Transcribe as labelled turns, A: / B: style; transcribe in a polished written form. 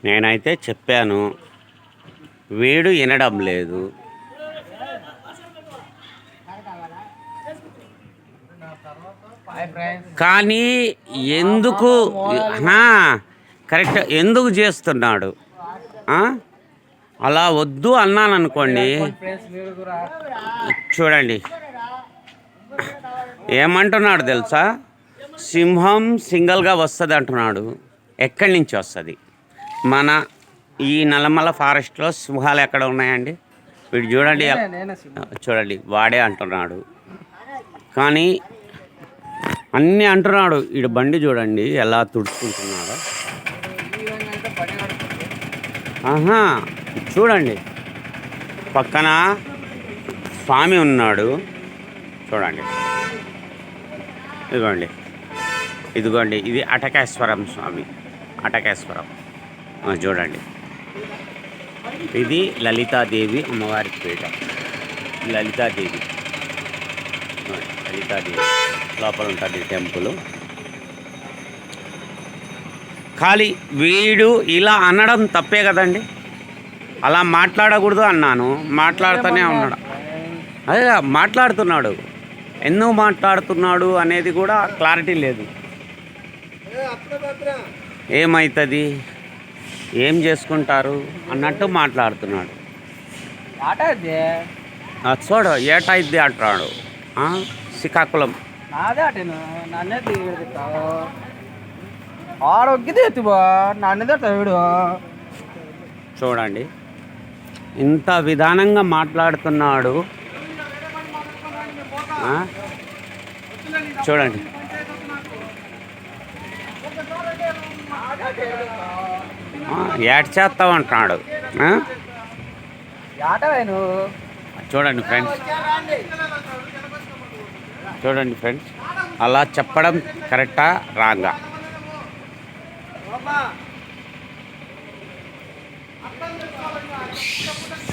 A: నేనైతే చెప్పాను, వీడు వినడం లేదు. కానీ ఎందుకు కరెక్ట్ ఎందుకు చేస్తున్నాడు? అలా వద్దు అన్నాను అనుకోండి, చూడండి ఏమంటున్నాడు తెలుసా? సింహం సింగల్గా వస్తుంది అంటున్నాడు. ఎక్కడి నుంచి వస్తుంది? మన ఈ నల్లమల ఫారెస్ట్లో సింహాలు ఎక్కడ ఉన్నాయండి? వీడు చూడండి, చూడండి వాడే అంటున్నాడు. కానీ అన్నీ అంటున్నాడు. వీడు బండి చూడండి ఎలా తుడుచుకుంటున్నాడో. చూడండి పక్కన స్వామి ఉన్నాడు. చూడండి ఇదిగోండి ఇది అటకేశ్వరం స్వామి. అటకేశ్వరం చూడండి. ఇది లలితాదేవి అమ్మవారి పీఠ. లలితాదేవి లోపల ఉంటుంది టెంపుల్. ఖాళీ వీడు ఇలా అనడం తప్పే కదండి. అలా మాట్లాడకూడదు అన్నాను, మాట్లాడుతూనే ఉన్నాడు. అదే మాట్లాడుతున్నాడు. ఎందుకు మాట్లాడుతున్నాడు అనేది కూడా క్లారిటీ లేదు. ఏమవుతుంది, ఏం చేసుకుంటారు అన్నట్టు మాట్లాడుతున్నాడు. చూడు ఏటైద్ది అంటున్నాడు. శ్రీకాకుళం చూడండి ఇంత విధానంగా మాట్లాడుతున్నాడు. చూడండి యాడ్ చేస్తామంటున్నాడు. చూడండి ఫ్రెండ్స్, అలా చెప్పడం కరెక్టా రాంగా?